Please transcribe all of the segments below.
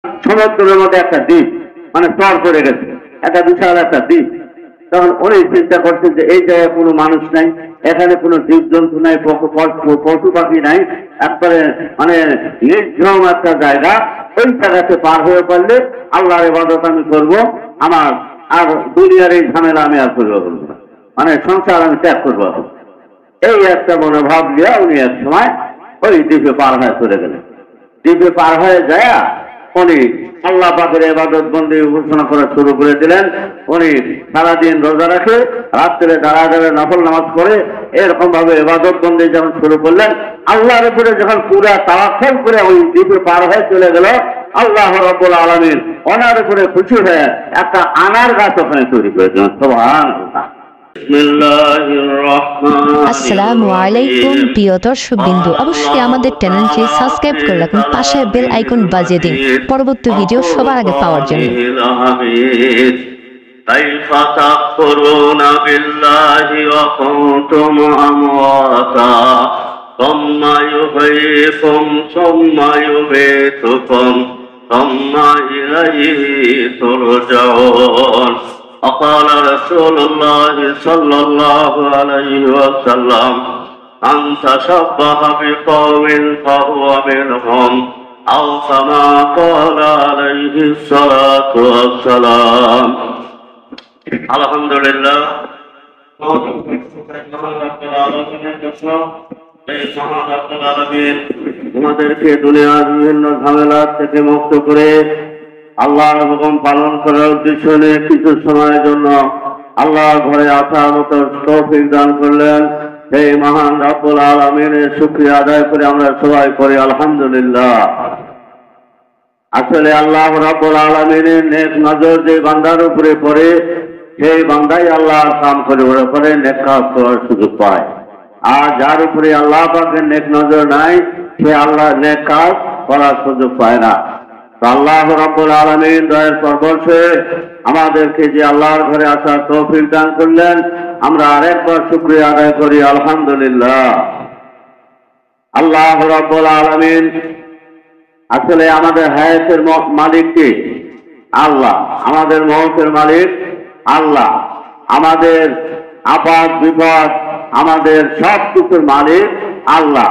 সমুদ্রের মধ্যে একটা দ্বীপ, মানে স্তর পড়ে গেছে, একটা বিশাল একটা দ্বীপ। তখন উনি চিন্তা করছেন যে এই জায়গায় কোনো মানুষ নাই, এখানে কোনো জীবজন্তু নাই, পশু পাখি নাই, একবারে মানে নির্ঝম একটা জায়গা। ওই জায়গাতে পার হয়ে পারলে আল্লাহর ইবাদত আমি করব, আমার আর দুনিয়ার এই ঝামেলা আমি আর করবো না, মানে সংসার আমি ত্যাগ করবো। এই একটা মনোভাব নিয়ে উনি এক সময় ওই দ্বীপে পার হয়ে চলে গেলেন। দ্বীপে পার হয়ে যায় উনি আল্লাহ পাকের ইবাদত বন্দি ঘোষণা করা শুরু করে দিলেন। উনি সারাদিন রোজা রাখে, রাত্রে দাঁড়া নফল নামাজ পড়ে, এরকম ভাবে ইবাদত বন্দি যখন শুরু করলেন, আল্লাহর উপরে যখন পুরা তাওয়াক্কুল করে ওই দ্বীপে পার হয়ে চলে গেল, আল্লাহ রাব্বুল আলামিন ওনার উপরে খুশি হয়ে একটা আনার গাছ ওখানে তৈরি করে দিলেন। সুবহানাল্লাহ। আসসালামু আলাইকুম প্রিয় দর্শকবৃন্দু, অবশ্যই আমাদের চ্যানেলটি সাবস্ক্রাইব করে রাখুন, পাশে বেল আইকন বাজিয়ে দিন পরবর্তী ভিডিও সবার আগে পাওয়ার জন্য। كيف تكفرون بالله وكنتم أمواتا ثم يحييكم ثم يميتكم ثم إليه ترجعون. وقال رسول الله صلى الله عليه وسلم من تشبه بقوم فهو منهم أو كما قال عليه الصلاة والسلام. আলহামদুলিল্লাহ, আমাদেরকে দুনিয়ার বিভিন্ন ঝামেলা থেকে মুক্ত করে আল্লাহর হুকুম পালন করার উদ্দেশ্য নিয়ে কিছু সময়ের জন্য আল্লাহর ঘরে আসার মতো তৌফিক দান করলেন। সেই মহান রব্বুল আলামিনের শুকরিয়া আদায় করে আমরা সবাই করি আলহামদুলিল্লাহ। আসলে আল্লাহ রাব্বুল আলামিনের নেক নজর যে বান্দার উপরে পড়ে, সেই বান্দাই আল্লাহর কাম করে পরে নেক কাজ করার সুযোগ পায়। আর যার উপরে আল্লাহ পাকের নেক নজর নাই, সে আল্লাহ নেক কাজ করার সুযোগ পায় না। আল্লাহ রাব্বুল আলামিন দয়ার পরবর্ষে আমাদেরকে যে আল্লাহর ঘরে আসার তৌফিক দান করলেন, আমরা আরেকবার শুকরিয়া আদায় করি আলহামদুলিল্লাহ। আল্লাহ রাব্বুল আলামিন আসলে আমাদের হায়াতের মালিক কে? আল্লাহ। আমাদের মৌতের মালিক আল্লাহ। আমাদের আপাত বিপদ, আমাদের সব কিছুর মালিক আল্লাহ।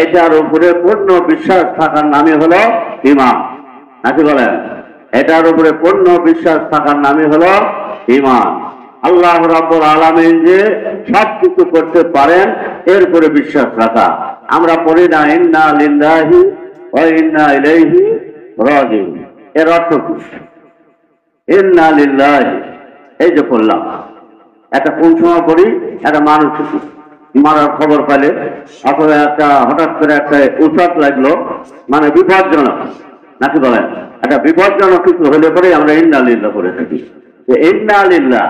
এটার উপরে পূর্ণ বিশ্বাস থাকার নামই হলো ঈমান, নাকি বলেন? এটার উপরে পূর্ণ বিশ্বাস থাকার নামই হলো ঈমান। আল্লাহ রাব্বুল আলামিন যে সব কিছু করতে পারেন, এর উপরে বিশ্বাস রাখা। আমরা পড়ি না ইন্না লিল্লাহি ওয়া ইন্না ইলাইহি রাজিউন, এর অর্থ কি? ইন্না লিল্লাহি, এই যে পড়লাম, একটা কোন সময় পড়ি, একটা মানুষ মারার খবর পেলে অথবা একটা হঠাৎ করে একটা উৎপাত লাগলো, মানে বিপজ্জনক, নাকি বলেন? একটা বিপজ্জনক কিছু হলে পরে আমরা ইন্না লিল্লাহ করে থাকি। ইন্না লিল্লাহ,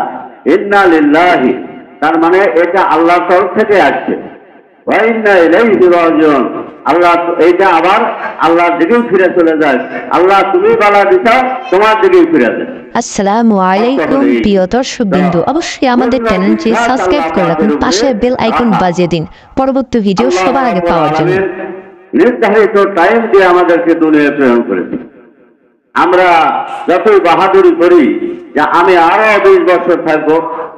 ইন্না লিল্লাহি, তার মানে এটা আল্লাহর তরফ থেকে আসছে। ওয়া ইন্না ইলাইহি রাজিউন, আল্লাহ এইটা আবার আল্লাহর দিকেই ফিরে চলে যায়। আল্লাহ তুমি বালা দিছো, তোমার দিকেই ফিরে যায়। আসসালামু আলাইকুম প্রিয় দর্শকবৃন্দু, অবশ্যই আমাদের চ্যানেলটি সাবস্ক্রাইব করে রাখুন, পাশে বেল আইকন বাজিয়ে দিন পরবর্তী ভিডিও সবার আগে পাওয়ার জন্য। নির্ধারিত টাইম দিয়ে আমাদেরকে দুনিয়ায় প্রেরণ করেছে। আমরা যতই বাহাদুরি করি যে আমি আরো 20 বছর থাকবো,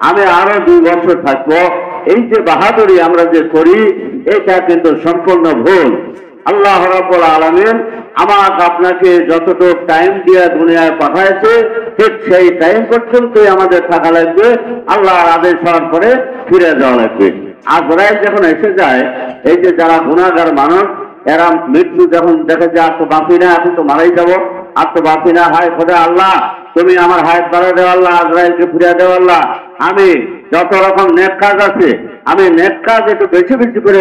আমি আরো 2 বছর থাকবো, এই যে বাহাদুরি আমরা যে করি, এটা কিন্তু সম্পূর্ণ ভুল। আল্লাহ রাব্বুল আলামিন আমাকে আপনাকে যতটুকু টাইম দিয়ে দুনিয়ায় পাঠাইছে, ঠিক সেই টাইম পর্যন্তই আমাদের থাকা লাগবে। আল্লাহর আদেশ হওয়ার পরে ফিরে যাওয়া লাগবে। আজরাইল যখন এসে যায়, এই যে যারা গুনাহগার মানুষ, এরা মৃত্যু যখন দেখে যে আর তো বাঁচি না, এখন তো মারাই যাবো, আর তো বাঁচি না, হায় খোদা আল্লাহ তুমি আমার হায়াত বাড়ায় দেও আল্লাহ, আজরাইলকে ফিরে দেও আল্লাহ, আমি যত রকম নেক কাজ আছে আমি নেক কাজ একটু বেশি বেশি করে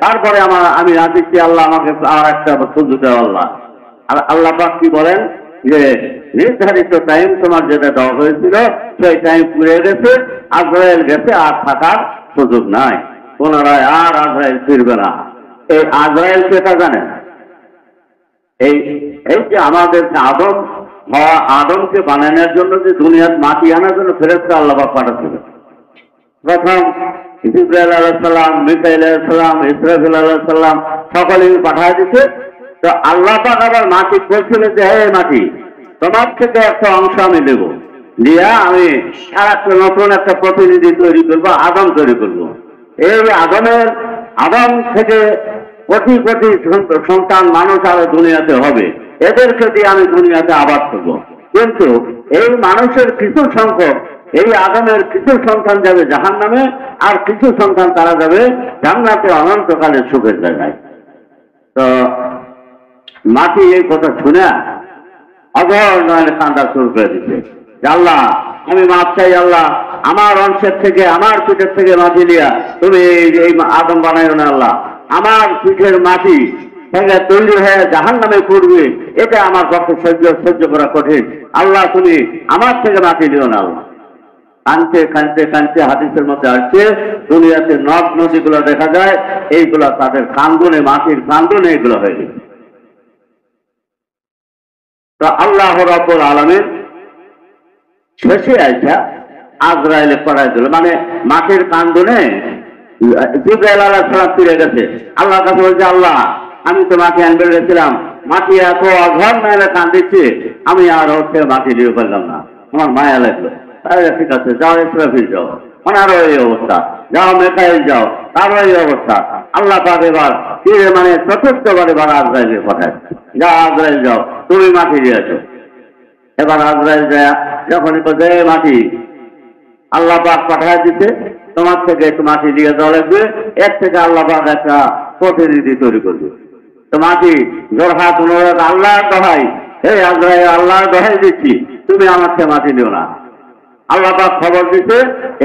তারপরে আমি আসছি আল্লাহ, আমাকে আর একটা সুযোগ দেও আল্লাহ। আর আল্লাহ পাক কি বলেন যে নির্ধারিত টাইম তোমার যেটা দেওয়া হয়েছিল সেই টাইম পুড়ে গেছে, আজরাইল গেছে, আর থাকার সুযোগ নাই, পুনরায় আর আজরাইল ফিরবে না। এই আজরাইল সেটা জানেন। এই যে আমাদের আদমকে বানানোর জন্য যে দুনিয়ার মাটি আনার জন্য ফেরেশতা আল্লাহ পাক পাঠাচ্ছিল। প্রথম জিবরাইল আলাইহিস সালাম, মিকাইল আলাইহিস সালাম, ইসরাফিল আলাইহিস সালাম সকলেই পাঠিয়ে দিতে। তো আল্লাহ পাক আবার মাটি বলছিলেন যে হে মাটি, তোমার থেকে একটা অংশ আমি নেব, নিয়ে আমি আর একটা নতুন একটা প্রতিনিধি তৈরি করবো, আদম তৈরি করবো। এই আদম থেকে কোটি কোটি সন্তান মানুষ আরো দুনিয়াতে হবে, এদেরকে দিয়ে আমি দুনিয়াতে আবাদ করবো। কিন্তু এই মানুষের কিছু সংখ্যক, এই আদমের কিছু সন্তান যাবে জাহান্নামে, আর কিছু সন্তান তারা যাবে জান্নাতে অনন্তকালের সুখের জায়গায়। তো মাটি এই কথা শুনে অধর নয়নে কান্দা শুরু করে দিচ্ছে যে আল্লাহ, আমি মাপ চাই আল্লাহ, আমার অংশের থেকে, আমার পিঠের থেকে মাটি নিয়ে তুমি এই আদম বানাইও না আল্লাহ, আমার পিঠের মাটি থেকে তৈরি হয়ে জাহান্নামে পড়বে, এটা আমার পক্ষে সহ্য করা কঠিন। আল্লাহ তুমি আমার থেকে মাটি নিও না আল্লাহ। কানতে কানতে কানতে হাদিসের মধ্যে আসছে, দুনিয়াতে নদ নদীগুলো দেখা যায়, এইগুলো তাদের কান্দনে, মাটির কান্দনে এগুলো হয়ে গেছে। তো আল্লাহ রাব্বুল আলামিন শেষে আইসা আজরাইলে করাই দিল, মানে মাটির কান্দনে জিবরাইল আলাইহিস সালাম ফিরে গেছে আল্লাহর কাছে, বলছে আল্লাহ, আমি তো মাটি আনবে গেছিলাম, মাটি এত অঘর মেলে কান্দিচ্ছে, আমি আর হচ্ছে মাটি দিয়ে পারলাম না, আমার মায়া লাগলো। ঠিক আছে, যাও ইসরাফিল যাও, ওনারও এই অবস্থা, যাও মেকাইল যাও, তারও এই অবস্থা। আল্লাহ পাক এবার মানে চতুর্থবার এবার আজরাইলের পাঠায়, যাও আজরাইল যাও, তুমি মাটি দিয়েছো। এবার আজরাইল যায়, যখনই বলছে মাটি, আল্লাহ পাক পাঠায় দিতে, তোমার থেকে একটু মাটি দিয়ে দেওয়া লাগবে, এর থেকে আল্লাহ পাক একটা প্রতিনিধি তৈরি করবে। তো মাটি জোরহাত অনুরোধ, আল্লাহর দোহাই, হে আজরাইল, আল্লাহর দোহাই দিচ্ছি, তুমি আমার থেকে মাটি দিও না। আল্লাহ পাক খবর দিতে,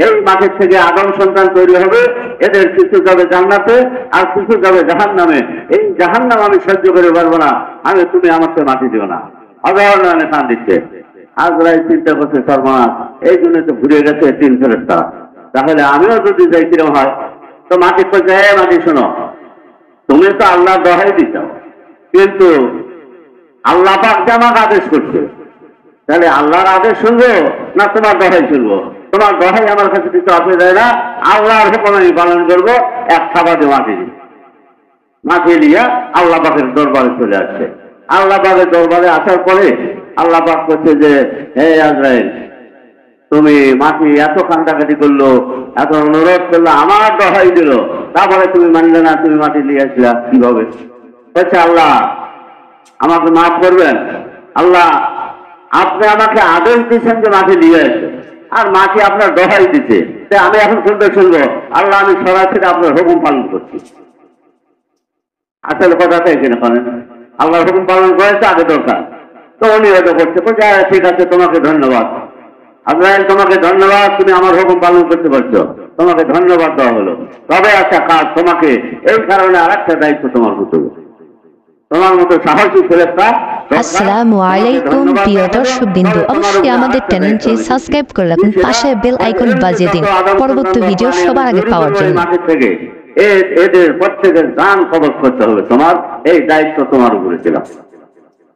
এই মাটির থেকে আদম সন্তান তৈরি হবে, এদের কিছু যাবে জান্নাতে আর কিছু যাবে জাহান্নামে। এই জাহান্নাম আমি সহ্য করে পারবো না, তুমি আমার থেকে মাটি দিও না। অবহেলনে কান দিচ্ছে। আজরাইল চিন্তা করছে, সর্বনাশ, এই জন্য তো ঘুরে গেছে 3 ফেরেশতা, তাহলে আমিও যদি যাই কিরম হয়। তো মাটি বলছে, হে মাটি শোনো, তুমি তো আল্লাহর দোহাই দিচ্ছ, কিন্তু আল্লাহ পাক যে আমাকে আদেশ করছে, তাহলে আল্লাহর আদেশ শুনবো না তোমার দোহাই শুনবো? তোমার দোহাই আমার কাছে কিছু আসে যায় না, আল্লাহর হুকুম আমি পালন করবো। এক খাবারে মাটি নিয়ে আল্লাহ পাকের দরবারে চলে আসছে। আল্লাহ পাকের দরবারে আসার পরে আল্লাহ পাক করছে যে, হে আজরাইল, তুমি মাটি এত কান্দাকাটি করলো, এত অনুরোধ করলো, আমার দোহাই দিল, তারপরে তুমি মানলে না, তুমি মাটি নিয়ে আসলা কিভাবে? বলছে আল্লাহ, আমাকে মাফ করবেন আল্লাহ, আপনি আমাকে আদেশ দিচ্ছেন যে মাটি নিয়ে আসে, আর মাটি আপনার দোহাই দিচ্ছে, আমি এখন শুনবো আল্লাহ, আমি সরাসরি আপনার হুকুম পালন করছি। আসলে কথাটা এখানে পারেন, আল্লাহর হুকুম পালন করেছে আগে দরকার। তো উনি হয়তো করছে, ঠিক আছে, তোমাকে ধন্যবাদ আজরাইল, তোমাকে ধন্যবাদ, তুমি আমার হুকুম পালন করতে পারছো, তোমাকে ধন্যবাদ দেওয়া হলো। তবে একটা কাজ, তোমাকে এই কারণে আর একটা দায়িত্ব তোমার মতো, তোমার মতো সাহসী ফেরেশতা। আসসালামু আলাইকুম প্রিয় দর্শকবৃন্দ, অবশ্যই আমাদের চ্যানেলটি সাবস্ক্রাইব করে রাখুন, পাশে বেল আইকন বাজিয়ে দিন পরবর্তী ভিডিও সবার আগে পাওয়ার জন্য। এদের প্রত্যেকের জান কবজ করতে হবে, তোমার এই দায়িত্ব তোমার উপরে ছিল।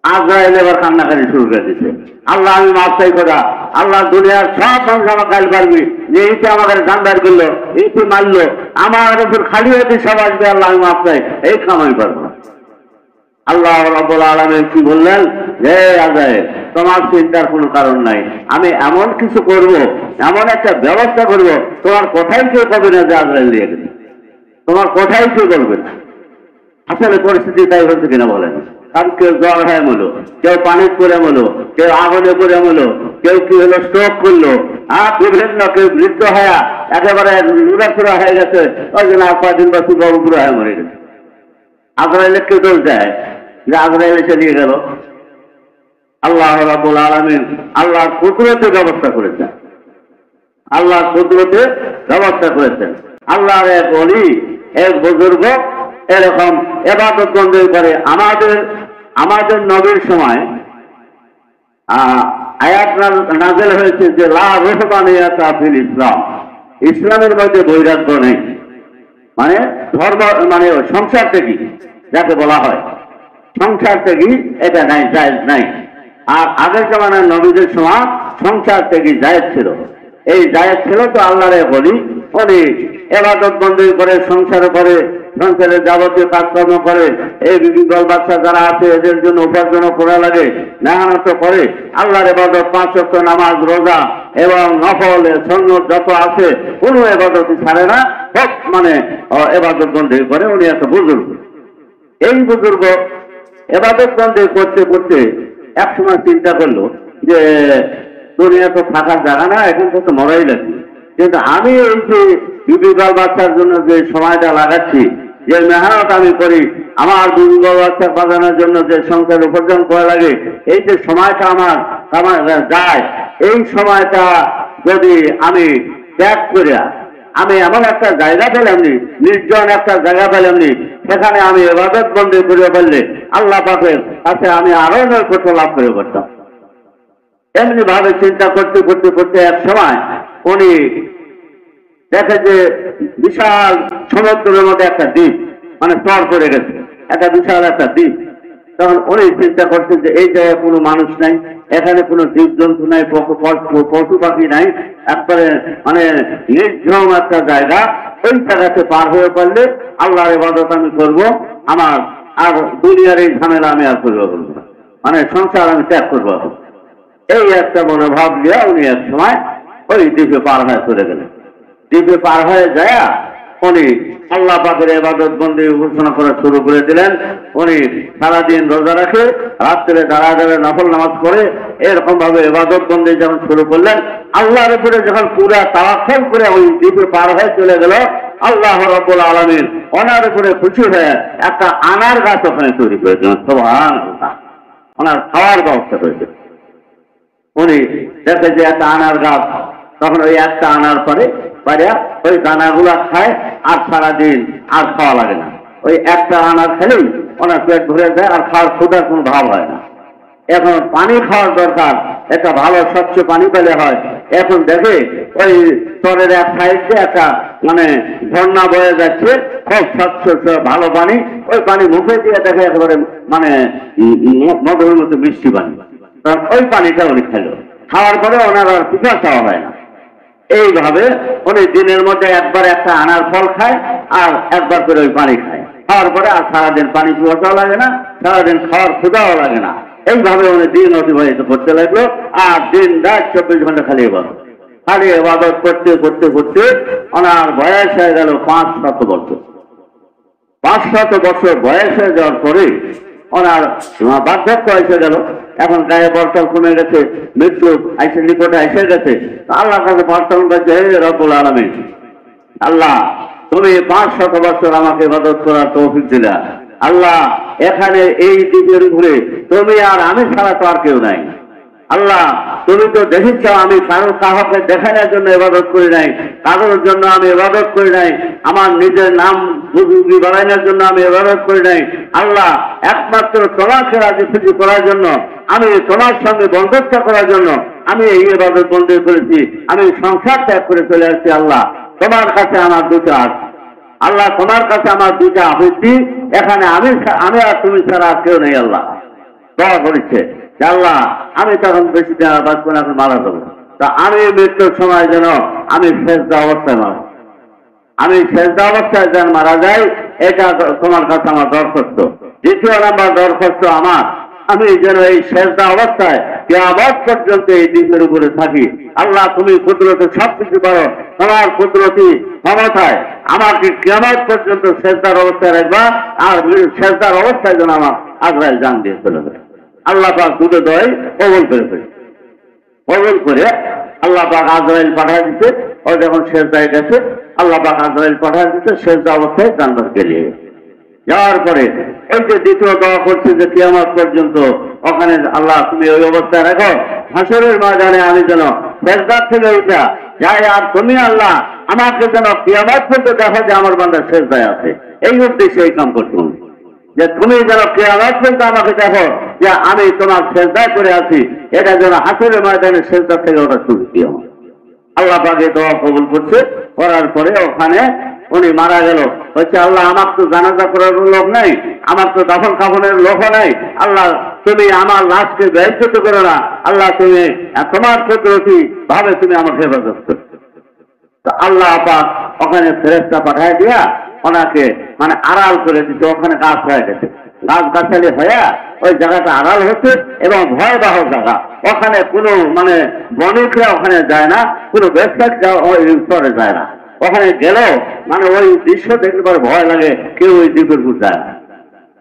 আজরাইল এবার কান্নাকাটি শুরু করে দিচ্ছে, আল্লাহ, আমি মাফ চাই করা, আল্লাহ, দুনিয়ার সব মানুষ আমার কাল পারবি যে এইটা আমাদের জান বের করলো, এইটি মারলো, আমার উপর খালি হয়েছে সব আসবে, আল্লাহ আমি মাফ চাই, এই কাম আমি পারবো না। আল্লাহ রাব্বুল আলামিন কি বললেন, হে আজরাইল, তোমার চিন্তার কোনো কারণ নাই, আমি এমন কিছু করব, এমন একটা ব্যবস্থা করব, তোমার কথাই কেউ করবে না যে আজরাইল দিয়ে গেছে, তোমার কথাই কেউ করবে না। আসলে পরিস্থিতি তাই হচ্ছে কিনা বলেন? কারণ কেউ জ্বর হয়ে মলো, কেউ পানি করে মলো, কেউ আগুনে করে মলো, কেউ কি হলো স্ট্রোক করলো, বিভিন্ন, কেউ বৃদ্ধ হয়ে একেবারে লুড়াচুড়া হয়ে গেছে, ওই জন্য 5 দিন বা সুবাবু পুরো হয়ে মরে গেছে। আজরাইলে কেউ দোষ দেয় যে আজরাইল এসে নিয়ে গেল? আল্লাহ রাব্বুল আলামিন আল্লাহর কুদরতে ব্যবস্থা করেছেন, আল্লাহর কুদরতে ব্যবস্থা করেছেন। আল্লাহর এক ওলি, এক বুজুর্গ এরকম ইবাদত বন্দী করে। আমাদের নবীর সময় আয়াত নাযিল হয়েছে যে লা রুহবানিয়াতা ফিল ইসলাম, ইসলামের মধ্যে বৈরাগ্য নেই, মানে ধর্ম, মানে সংসার ত্যাগী যাকে বলা হয়, সংসার ত্যাগী এটা নাই, জায়েজ নাই। আর আগের জামানার নবীদের সময় সংসার ত্যাগী জায়েজ ছিল। এই জায়েজ ছিল তো আল্লাহরে বলি, উনি ইবাদত বন্দী করে, সংসার করে, সংসারের যাবতীয় কাজকর্ম করে, এই বিভিন্ন বাচ্চা যারা আছে এদের জন্য উপার্জন করা লাগে, মেহনত করে, আল্লাহর ইবাদত 5 ওয়াক্ত নামাজ, রোজা এবং নফল সুন্নত যত আছে কোনো ইবাদতই ছাড়ে না, সব মানে ইবাদত বন্দী করে। উনি একটা বুজুর্গ। এই বুজুর্গ ইবাদত বন্দী করতে করতে একসময় চিন্তা করলো যে দুনিয়া তো থাকার জায়গা না, এখন তো মরাই লাগবে, কিন্তু আমি এই যে বিবি বাল বাচ্চার জন্য যে সময়টা লাগাচ্ছি, যে মেহনত আমি করি, আমার বিবি বাল বাচ্চা বাজানোর জন্য যে সংসার উপার্জন করা লাগে, এই যে সময়টা আমার যায়, এই সময়টা যদি আমি ত্যাগ করিয়া আমি এমন একটা জায়গা পেলামনি, নির্জন একটা জায়গা পেলামনি, সেখানে আমি ইবাদত বন্দী করে ফেললে আল্লাহ পাকের কাছে আমি আরো নৈকট্য লাভ করে করতাম। এমনি ভাবে চিন্তা করতে করতে করতে এক সময় উনি দেখে যে বিশাল সমুদ্রের মধ্যে একটা দ্বীপ, মানে স্তর পড়ে গেছে, একটা বিশাল একটা দ্বীপ। তখন উনি চিন্তা করছেন যে এই জায়গায় কোনো মানুষ নাই, এখানে কোনো জীবজন্তু নাই, পশু পাখি নাই, একবারে মানে নির্ঝম একটা জায়গা। ওই জায়গাতে পার হয়ে পারলে আল্লাহর ইবাদত আমি করব, আমার আর দুনিয়ার এই ঝামেলা আমি আর করবো না, মানে সংসার আমি ত্যাগ করবো। এই একটা মনোভাব নিয়ে উনি এক সময় ওই দ্বীপে পার হয়ে চলে গেলেন। দ্বীপে পার হয়ে যায় উনি আল্লাহ পাকের ইবাদত বন্দী ঘোষণা করা শুরু করে দিলেন। উনি সারাদিন রোজা রাখে, রাত্রে দাঁড়ায় দাঁড়ায় নফল নামাজ পড়ে, এরকম ভাবে ইবাদত বন্দী যখন শুরু করলেন, আল্লাহর উপরে যখন পুরা তাওয়াক্কুল করে ওই দ্বীপে পার হয়ে চলে গেল, আল্লাহ রাব্বুল আলামিন ওনার উপরে খুশি হয়ে একটা আনার গাছ ওখানে তৈরি করেছিলেন। সুবহানাল্লাহ, ওনার খাওয়ার ব্যবস্থা করেছে। উনি দেখে যে একটা আনার গাছ, তখন ওই একটা আনার পরে ওই দানাগুলা খায়, আর সারাদিন আর খাওয়া লাগে না। ওই একটা আনার খেলেই ওনার পেট ভরে যায়, আর খাওয়ার ক্ষুধার কোনো ভাব হয় না। এখন পানি খাওয়ার দরকার, একটা ভালো স্বচ্ছ পানি পেলে হয়। এখন দেখে ওই স্তরের এক সাইডে একটা মানে ঝর্ণা বয়ে যাচ্ছে, খুব স্বচ্ছ ভালো পানি। ওই পানি মুখে দিয়ে দেখে একেবারে মানে মধুর মতো মিষ্টি পানি। ওই পানিটা উনি খেলো, খাওয়ার পরে ওনার আর পিঠা খাওয়া হয় না। এইভাবে উনি দিনের মধ্যে একবার একটা আনার ফল খায়, আর একবার করে ওই পানি খায়। খাওয়ার পরে আর সারাদিন পানি পিপাসাও লাগে না, সারাদিন খাওয়ার ক্ষুধাও লাগে না। এইভাবে উনি দিন অতিবাহিত করতে লাগলো, আর দিন রাত 24 ঘন্টা খালি ইবাদত করতে করতে করতে ওনার বয়স হয়ে গেল 500 বছর। 500 বছর বয়স হয়ে যাওয়ার পরে ওনার বার্ধক্য এসে গেল। এখন গায়ে বর্তল কমে গেছে, মৃত্যু আইসে নিকটে এসে গেছে। আল্লাহ কাছে প্রার্থনা করছে, হে রব্বুল আলামিন, আল্লাহ তুমি 500 বছর আমাকে ইবাদত করার তৌফিক দিলা। আল্লাহ এখানে এই দ্বীপের উপরে তুমি আর আমি ছাড়া তো আর কেউ নাই। আল্লাহ তুমি তো দেখেছ আমি কাউকে দেখানোর জন্য ইবাদত করি নাই, কারোর জন্য আমি ইবাদত করি নাই, আমার নিজের নাম বুঝি বাড়ানোর জন্য আমি ইবাদত করি নাই। আল্লাহ একমাত্র তোমাকে রাজি খুশি করার জন্য, আমি তোমার সঙ্গে বন্ধুত্ব করার জন্য আমি এই ইবাদত বন্দী করেছি। আমি সংসার ত্যাগ করে চলে আসছি। আল্লাহ তোমার কাছে আমার দুটা আল্লাহ তোমার কাছে আমার দুটা আবৃত্তি, এখানে আমি আর তুমি ছাড়া আর কেউ নেই। আল্লাহ দোয়া করেছে, আল্লাহ আমি তখন বেশি দিন বাঁচবো না, এখন মারা যাবো, তা আমি মৃত্যুর সময় যেন আমি সেজদা অবস্থায় আমি সেজদা অবস্থায় যেন মারা যাই, এটা তোমার কাছে আমার দরখাস্ত। দ্বিতীয় নাম্বার দরখাস্ত আমার, আমি যেন এই সেজদা অবস্থায় কিয়ামত পর্যন্ত এই দ্বীপের উপরে থাকি। আল্লাহ তুমি কুদরতে সবকিছু পারো, তোমার কুদরতি ক্ষমতায় আমাকে কিয়ামত পর্যন্ত সেজদার অবস্থায় রাখবা, আর সেজদার অবস্থায় যেন আমার আজরাইল জান দিয়ে চলে যাবে। আল্লাহ পাক দুটো দয় কবুল করে আল্লাহ পাক আজরাইল পাঠিয়ে দিতে। ও যখন সেজদায় গেছে, আল্লাহ পাক আজরাইল পাঠিয়ে দিতে, সেজদা অবস্থায় জান্নাত গেলে যাওয়ার পরে এই যে দ্বিতীয় দোয়া করছে যে কিয়ামত পর্যন্ত ওখানে আল্লাহ তুমি ওই অবস্থায় রাখো, হাসরের ময়দানে আমি যেন সেজদা থেকে উঠা যাই, আর তুমি আল্লাহ আমাকে যেন কিয়ামত পর্যন্ত দেখো যে আমার বান্দা সেজদায় আছে। এই উদ্দেশ্যে এই কাম করতে হবে যে তুমি যেন কিয়ামত পর্যন্ত আমাকে দেখো যে আমি তোমার সেজদায় করে আছি, এটা যেন হাসরের ময়দানে সেজদা থেকে ওটা শুরু কি আমার। আল্লাহ পাকে দোয়া কবুল করছে। করার পরে ওখানে উনি মারা গেল। হচ্ছে আল্লাহ আমার তো জানাজা করার লোক নাই, আমার তো দাফন কাফনের লোক নাই। আল্লাহ তুমি আমার লাশকে ব্যয়িত করো না। আল্লাহ তুমি তোমার কুদরতি ভাবে তুমি আমাকে হেফাজত করো। তো আল্লাহ পাক ওখানে ফেরেশতা পাঠায় দিয়া ওনাকে মানে আড়াল করে দিতে, ওখানে গাছ হয়ে গেছে, গাছ গাছালি হয়ে ওই জায়গাটা আড়াল হচ্ছে এবং ভয়াবহ জায়গা, ওখানে কোনো মানে বণিকরা ওখানে যায় না, কোনো ব্যবসায়িকরা ওই স্তরে যায় না, ওখানে গেলেও মানে ওই দৃশ্য দেখলে পরে ভয় লাগে, কেউ ওই দ্বীপের উপর যায় না।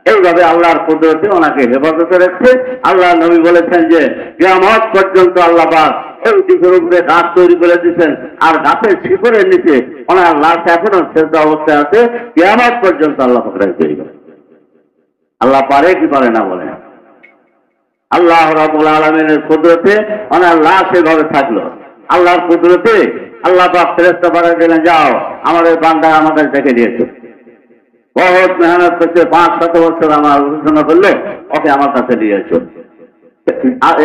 এইভাবে আল্লাহর কুদরতে ওনাকে হেফাজতে রাখছে। আল্লাহ নবী বলেছেন যে কিয়ামত পর্যন্ত আল্লাহ পাক এই দ্বীপের উপরে গাছ তৈরি করে দিচ্ছেন, আর গাছের শিকড়ের নিচে ওনার লাশ এখনো শ্রেষ্ঠ অবস্থায় আছে, কিয়ামত পর্যন্ত আল্লাহ পাক তৈরি করে। আল্লাহ পারে কি পারে না বলে, আল্লাহ রাব্বুল আলামিনের কুদরতে ওনার লাশ এভাবে থাকলো। আল্লাহর কুদরতে আল্লাহ পাক ফেরেশতা পাঠিয়ে দিলেন, যাও আমাদের বান্দা আমাদের দেখে দিয়েছে, বহুত মেহনত করছে, 5-7 বছর আমার আলোচনা করলে ওকে আমার কাছে নিয়ে এসো।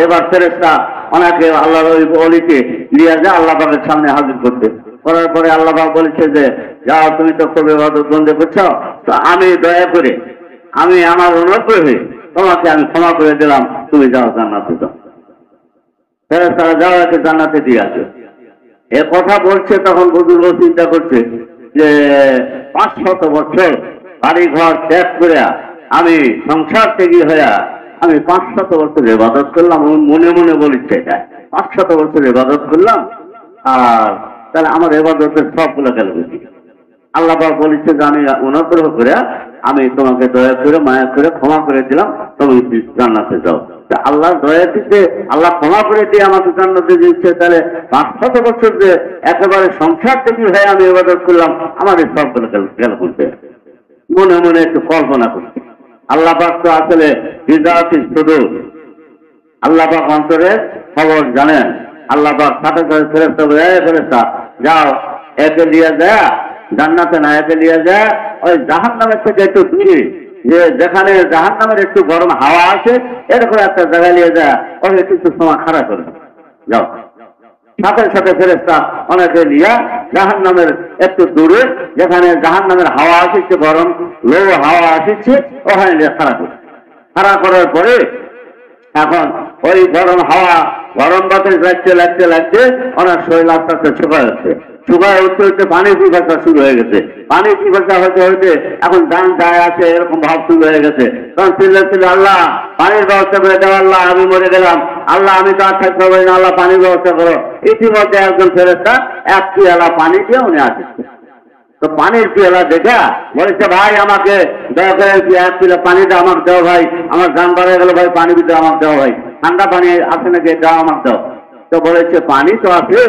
এবার ফেরেশতা ওনাকে আল্লাহর ওই ওলিকে নিয়ে যায় আল্লাহ পাকের সামনে হাজির করতে। করার পরে আল্লাহ পাক বলেছে যে যাও, তুমি তো খুব ইবাদত বন্দী করছো, তো আমি দয়া করে আমি আমার অনুগ্রহে তোমাকে আমি ক্ষমা করে দিলাম, তুমি যাও জান্নাতে যাও। ফেরেশতারা যাও, একে জান্নাতে দিয়ে আসো। এ কথা বলছে তখন বুজুর্গ চিন্তা করছে যে 500 বছর বাড়ি ঘর ত্যাগ করে আমি সংসার ত্যাগী হইয়া আমি 500 বছর ইবাদত করলাম, মনে মনে বলিচ্ছে এটা 500 বছর ইবাদত করলাম, আর তাহলে আমার ইবাদতের সবগুলো গেল বুঝি। আল্লাহ পাক বলেছে যে আমি অনুগ্রহ করে আমি তোমাকে দয়া করে মায়া করে ক্ষমা করে দিলাম, তুমি জান্নাতে যাও। আল্লাহ দয়া দিতে, আল্লাহ ক্ষমা করে দিয়ে আমাকে জান্নাতে দিচ্ছে, তাহলে 500 বছর যে একেবারে সংসার থেকে হয়ে আমি ইবাদত করলাম, আমাদের সবগুলো গেল বলতে মনে মনে একটু কল্পনা করছি। আল্লাহ পাক তো আসলে বিজাতির সুদূর, আল্লাহ পাক অন্তরে খবর জানেন। আল্লাহ পাক সাথে সাথে ফেরেশতা বলে, ফেরেশতা যাও, একে নিয়ে যায় জান্নাতে, না একে নিয়ে যায় ওই জাহান্নামের থেকে একটু দূরে, যে যেখানে জাহান্নামের একটু গরম হাওয়া আছে এরকম একটা জায়গায় নিয়ে যায়, ওকে কিছু সময় খাড়া করে যাও। সাথে সাথে ফেরেশতা অনেকে নিয়ে জাহান্নামের একটু দূরে, যেখানে জাহান্নামের হাওয়া আসছে, গরম লো হাওয়া আসছে, ওখানে নিয়ে খাড়া করার পরে এখন ওই গরম হাওয়া গরম বাতাস লাগতে লাগতে লাগতে ওনার শরীর আস্তে আস্তে শুকায় যাচ্ছে, শুকায় উঠতে উঠতে পানি পিপাসা শুরু হয়ে গেছে, পানি পিপাসা হতে হতে এখন যান যায় আছে এরকম ভাব শুরু হয়ে গেছে। তখন চিল্লাচ্ছিল, আল্লাহ পানির ব্যবস্থা করে দেওয়া, আল্লাহ আমি মরে গেলাম, আল্লাহ আমি তো আর থাকতে পারি না, আল্লাহ পানির ব্যবস্থা করো। ইতিমধ্যে একজন ফেরেশতা এক পিয়ালা পানি দিয়ে উনি আসছে। তো পানির পিয়ালা দেখে বলেছে, ভাই আমাকে দয়া করে এক পিলা পানি দাও, আমাকে দাও ভাই, আমার জান বাড়ে গেল ভাই, পানি দিতে আমাকে দাও ভাই, ঠান্ডা পানি আছে নাকি দাও আমাকে দাও। তো বলেছে পানি তো আছে,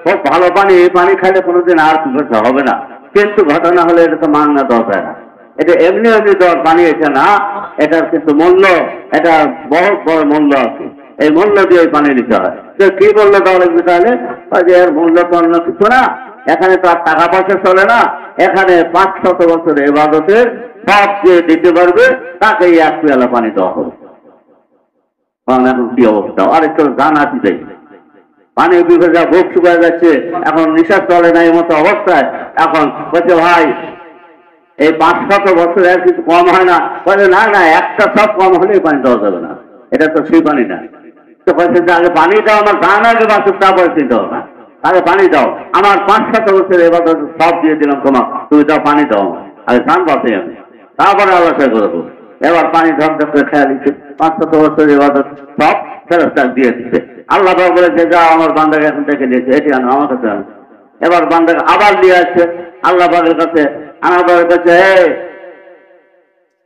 খুব ভালো পানি, এই পানি খাইলে কোনোদিন আর পিপাসা হবে না, কিন্তু ঘটনা হলে এটা তো মাংনা দেওয়া যায় না, এটা এমনি এমনি দেওয়ার পানি এটা না, এটার কিন্তু মূল্য, এটা বহুত বড় মূল্য আছে, এই মূল্য দিয়ে এই পানি নিতে হয়। তো কি বললো দেওয়া লাগবে তাহলে, যে এর মূল্য তো অন্য কিছু না, এখানে তো আর টাকা পয়সা চলে না, এখানে 500 বছর ইবাদতের সব যে দিতে পারবে তাকে এক পেয়ালা পানি দেওয়া হবে। এখন কি অবস্থা, আর একটু গান আসি যাই, পানি বিভেজা ভোগ শুকায় যাচ্ছে, এখন নিঃশ্বাস চলে না, এই মতো অবস্থায় এখন বলছে ভাই এই 500 বছর আর কিছু কম হয় না, বলে না না একটা সব কম হলেই পানি দেওয়া যাবে না, এটা তো সেই পানি না। তো বলছে যে আগে পানি দাও, আমার গান আগে বাসুক, তারপরে চিন্তা হবে না, আগে পানি দাও, আমার 500 বছর এবার সব দিয়ে দিলাম তোমার, তুমি দাও পানি দাও, আগে গান বাসে আমি, তারপরে আলোচনা করবো। এবার পানি ঝকঝক করে খেয়াল দিচ্ছে, 500 বছর এবার সব ফেরস্তা দিয়ে দিচ্ছে। আল্লাহ বলেছে যাও আমার বান্দাকে এখন থেকে নিয়েছে, এটি আনো আমার কাছে আনো। এবার বান্দাকে আবার নিয়ে আসছে আল্লাহ পাকের কাছে, আনার পরে কাছে,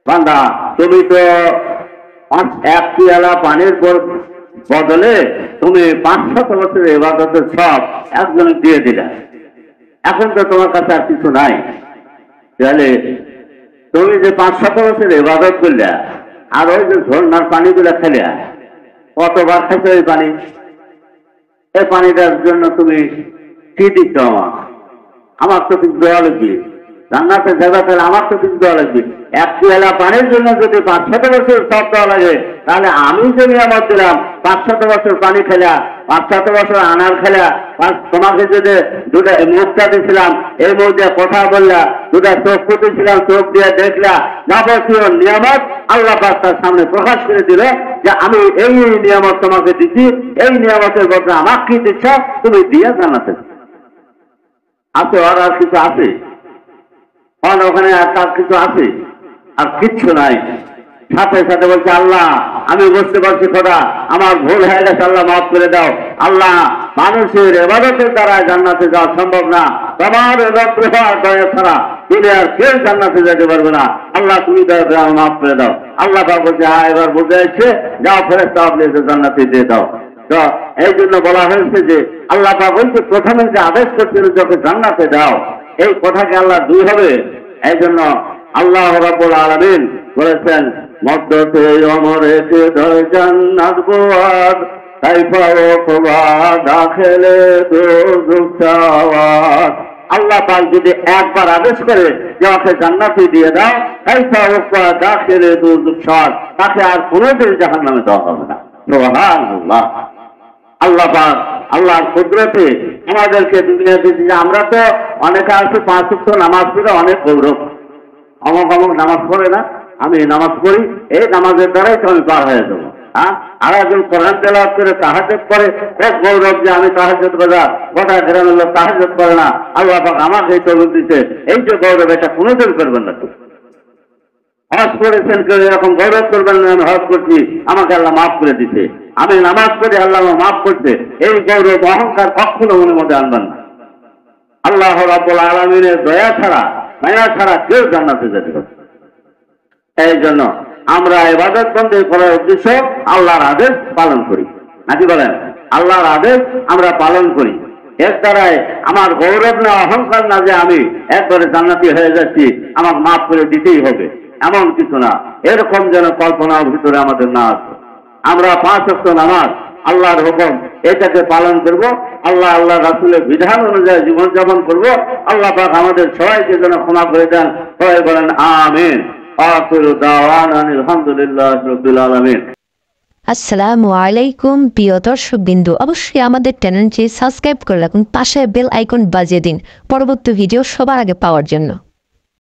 বান্দা তুমি তো এক পিয়ালা পানির বদলে তুমি 500 বছরের ইবাদতের সব একজনে দিয়ে দিলে, এখন তো তোমার কাছে আর কিছু নাই, তাহলে তুমি যে 500 বছরের ইবাদত করলে আর ওই যে ঝর্ণার পানিগুলো খেলে কতবার খাইছো এই পানি, এই পানিটার জন্য তুমি কি দিচ্ছ, আমার তো কিছু দেওয়া লাগবে, জান্নাতে যাবে তাহলে আমার তো কিছু দেওয়া লাগবে। এক পেয়ালা পানির জন্য যদি 500 বছর সব দেওয়া লাগে, তাহলে আমি যে নিয়ামত দিলাম 500 বছর পানি খেলা, 500 বছর আনার খেলা, তোমাকে যদি দুটা মুখটা দিয়েছিলাম, এই মুখ দিয়ে কথা বললা, দুটা চোখ দিয়েছিলাম, চোখ দিয়ে দেখলা, যাবতীয় নিয়ামত আল্লাহ পাক তার সামনে প্রকাশ করে দিল যে আমি এই নিয়ামত তোমাকে দিচ্ছি, এই নিয়ামতের বদলে আমার কি দিচ্ছ তুমি দিয়ে জানাতে আছে, আর কিছু আছে কারণ ওখানে আর তার কিছু আছে, আর কিচ্ছু নাই। সাথে সাথে বলছে, আল্লাহ আমি বুঝতে পারছি খোদা আমার ভুল হয়ে গেছে, আল্লাহ মাফ করে দাও। আল্লাহ মানুষের ইবাদতের দ্বারা জান্নাতে যাওয়া সম্ভব না, তোমার অনুগ্রহ আর দয়া ছাড়া দুনিয়ার কেউ জান্নাতে যেতে পারবে না, আল্লাহ তুমি দয়া করে আমাকে মাফ করে দাও। আল্লাহ পাক বলছে, হ্যাঁ এবার বুঝে আসছে, যাও ফেরেশতা আপনি জান্নাতে দিয়ে দাও। তো এই জন্য বলা হয়েছে যে আল্লাহ পাক বলছে প্রথমে যে আদেশ করছিল যখন জান্নাতে দাও, এই কথাকে আল্লাহ দুই হবে। এই জন্য আল্লাহ রাব্বুল আলামিন বলেছেন, মধ্যতে অমরেতে ধরে জান্নাত গোয়ার কাইফা ওয়া দাখিলে দুরুসাওয়াত। আল্লাহ পাক যদি একবার আদেশ করে যে ওকে জান্নাতে দিয়ে দাও, কাইফা ওয়া দাখিলে দুরুসাওয়াত, তাকে আর কোনোদিন জাহান্নামে দেওয়া হবে না। সুবহানাল্লাহ। আল্লাহ পাক আল্লাহর কুদরতে আমাদেরকে দুনিয়াতে দিয়েছে। আমরা তো অনেকে আছে 5 ওয়াক্ত নামাজ পড়ে অনেক গৌরব, অমুক অমুক নামাজ পড়ে না, আমি নামাজ পড়ি, এই নামাজের দ্বারাই তো আমি পার হয়ে যাবো। আর একজন কোরআন তেলাওয়াত করে তাহাজ্জুদ করে, এক গৌরব যে আমি তাহাজ্জুদ করা, গোটা গ্রামের লোক তাহাজ্জুদ করে না, আল্লাহ পাক আমাকে এই তৌফিক দিতে, এই যে গৌরব এটা কোনোদিন করবেন না। হজ করেছেন কেউ এরকম গৌরব করবেন না, আমি হজ করছি আমাকে আল্লাহ মাফ করে দিতে, আমি নামাজ পড়ি আল্লাহ মাফ করছে, এই গৌরব অহংকার কখনো মনের মধ্যে আনবেন না। আল্লাহ রাব্বুল আলামিনের দয়া ছাড়া মায়া ছাড়া কেউ জান্নাতে যেতে পারে। এই জন্য আমরা ইবাদত বন্দেগী করার উদ্দেশ্য আল্লাহর আদেশ পালন করি, নাকি বলেন? আল্লাহর আদেশ আমরা পালন করি, এর দ্বারাই আমার গৌরব না, অহংকার না যে আমি একবারে জান্নাতি হয়ে যাচ্ছি, আমাকে মাফ করে দিতেই হবে, এমন কিছু না। এরকম যেন কল্পনার ভিতরে আমাদের না আছে। আমরা 5 ওয়াক্ত নামাজ আল্লাহর হুকুম এটাকে পালন করব, আল্লাহ আল্লাহ রাসূলের বিধান অনুযায়ী জীবনযাপন করব। আল্লাহ পাক আমাদের সবাইকে যেন ক্ষমা করে দেন। সবাই বলেন আমিন। আখিরু দাওয়ানা আলহামদুলিল্লাহি রাব্বিল আলামিন। আসসালামু আলাইকুম প্রিয় দর্শকবৃন্দ, অবশ্যই আমাদের চ্যানেলটি সাবস্ক্রাইব করে রাখুন, পাশে বেল আইকন বাজিয়ে দিন পরবর্তী ভিডিও সবার আগে পাওয়ার জন্য।